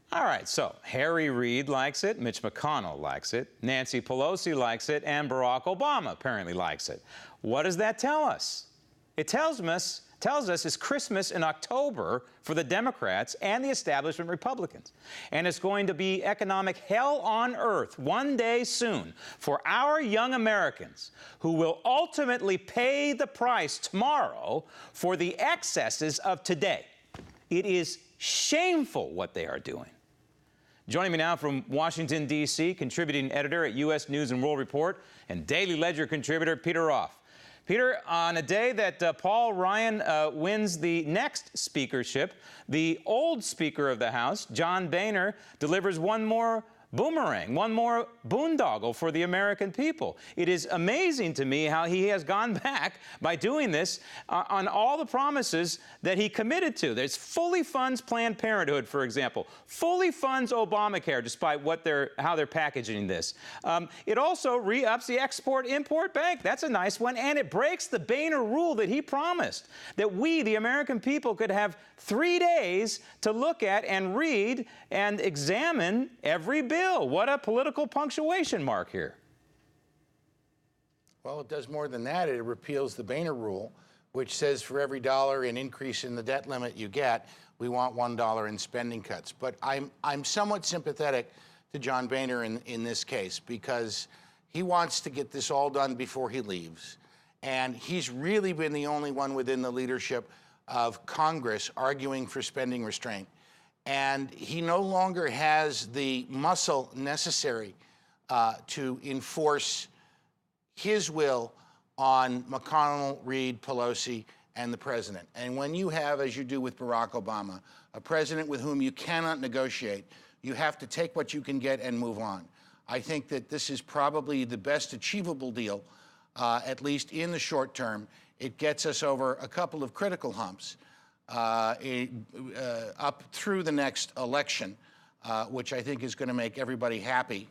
All right, so Harry Reid likes it, Mitch McConnell likes it, Nancy Pelosi likes it, and Barack Obama apparently likes it. What does that tell us? It tells us it's Christmas in October for the Democrats and the establishment Republicans. And it's going to be economic hell on earth one day soon for our young Americans who will ultimately pay the price tomorrow for the excesses of today. It is shameful what they are doing. Joining me now from Washington, D.C., contributing editor at U.S. News and World Report and Daily Ledger contributor Peter Roff. Peter, on a day that Paul Ryan wins the next speakership, the old Speaker of the House, John Boehner, delivers one more boomerang, one more boondoggle for the American people. It is amazing to me how he has gone back by doing this on all the promises that he committed to. There's fully funds Planned Parenthood, for example, fully funds Obamacare, despite how they're packaging this. It also re-ups the Export-Import Bank. That's a nice one. And it breaks the Boehner rule that he promised, that we, the American people, could have 3 days to look at and read and examine every bill. What a political punctuation mark here. Well, it does more than that. It repeals the Boehner rule, which says for every dollar in increase in the debt limit you get, we want $1 in spending cuts. But I'm somewhat sympathetic to John Boehner in this case, because he wants to get this all done before he leaves. And he's really been the only one within the leadership of Congress arguing for spending restraint. And he no longer has the muscle necessary to enforce his will on McConnell, Reid, Pelosi, and the president. And when you have, as you do with Barack Obama, a president with whom you cannot negotiate, you have to take what you can get and move on. I think that this is probably the best achievable deal, at least in the short term. It gets us over a couple of critical humps. Up through the next election, which I think is going to make everybody happy.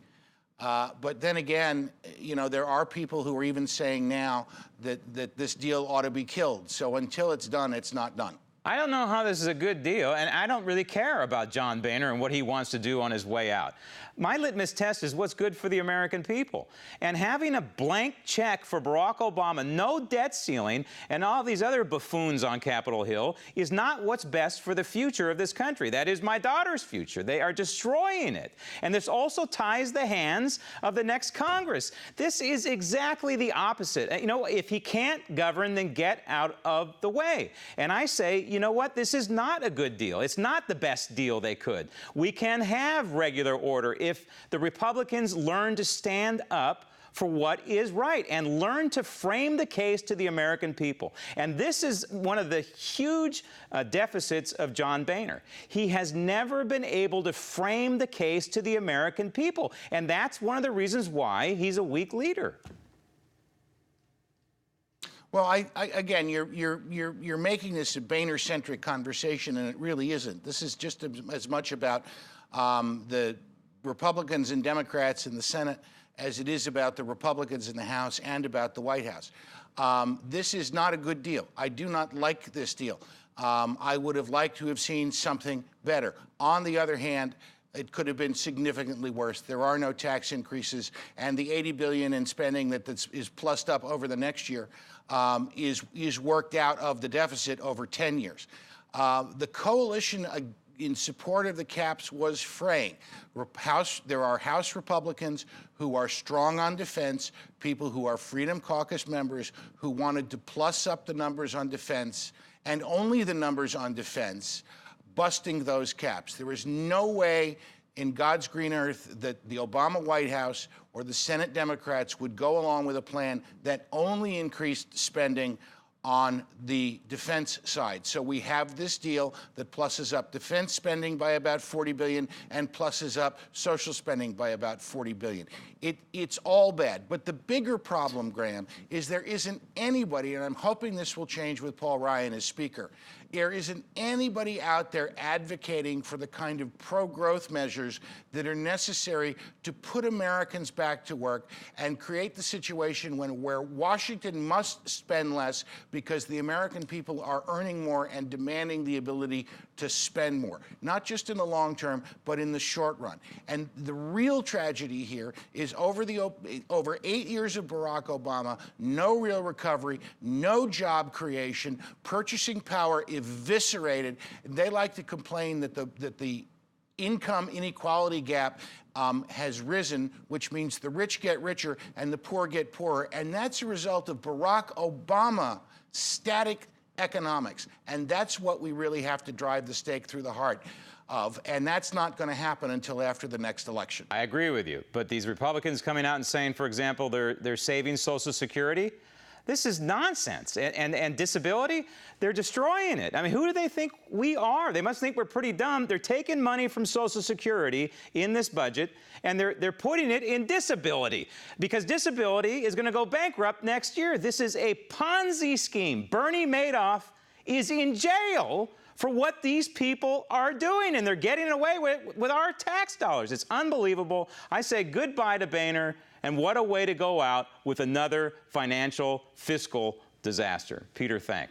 But then again, you know, there are people who are even saying now that this deal ought to be killed. So until it's done, it's not done. I don't know how this is a good deal, and I don't really care about John Boehner and what he wants to do on his way out. My litmus test is what's good for the American people. And having a blank check for Barack Obama, no debt ceiling, and all these other buffoons on Capitol Hill is not what's best for the future of this country. That is my daughter's future. They are destroying it. And this also ties the hands of the next Congress. This is exactly the opposite. You know, if he can't govern, then get out of the way. And I say, you know what? This is not a good deal. It's not the best deal they could. We can have regular order if the Republicans learn to stand up for what is right and learn to frame the case to the American people. And this is one of the huge deficits of John Boehner. He has never been able to frame the case to the American people. And that's one of the reasons why he's a weak leader. Well, again, you're making this a Boehner-centric conversation, and it really isn't. This is just as much about the Republicans and Democrats in the Senate as it is about the Republicans in the House and about the White House. This is not a good deal. I do not like this deal. I would have liked to have seen something better. On the other hand, it could have been significantly worse. There are no tax increases, and the $80 billion in spending that is plussed up over the next year is worked out of the deficit over 10 years. The coalition in support of the caps was fraying. There are House Republicans who are strong on defense, people who are Freedom Caucus members who wanted to plus up the numbers on defense and only the numbers on defense, busting those caps. There is no way in God's green earth that the Obama White House or the Senate Democrats would go along with a plan that only increased spending on the defense side. So we have this deal that plusses up defense spending by about $40 billion and plusses up social spending by about $40 billion. It's all bad. But the bigger problem, Graham, is there isn't anybody, and I'm hoping this will change with Paul Ryan as Speaker, There isn't anybody out there advocating for the kind of pro-growth measures that are necessary to put Americans back to work and create the situation where Washington must spend less because the American people are earning more and demanding the ability to spend more, not just in the long term, but in the short run. And the real tragedy here is over 8 years of Barack Obama, no real recovery, no job creation, purchasing power eviscerated. They like to complain that the income inequality gap has risen, which means the rich get richer and the poor get poorer. And that's a result of Barack Obama static economics. And that's what we really have to drive the stake through the heart of. And that's not going to happen until after the next election. I agree with you. But these Republicans coming out and saying, for example, they're saving Social Security, this is nonsense. And disability, they're destroying it. I mean, who do they think we are? They must think we're pretty dumb. They're taking money from Social Security in this budget, and they're putting it in disability, because disability is going to go bankrupt next year. This is a Ponzi scheme. Bernie Madoff is in jail for what these people are doing, and they're getting away with our tax dollars. It's unbelievable. I say goodbye to Boehner, and what a way to go out with another financial, fiscal disaster. Peter, thanks.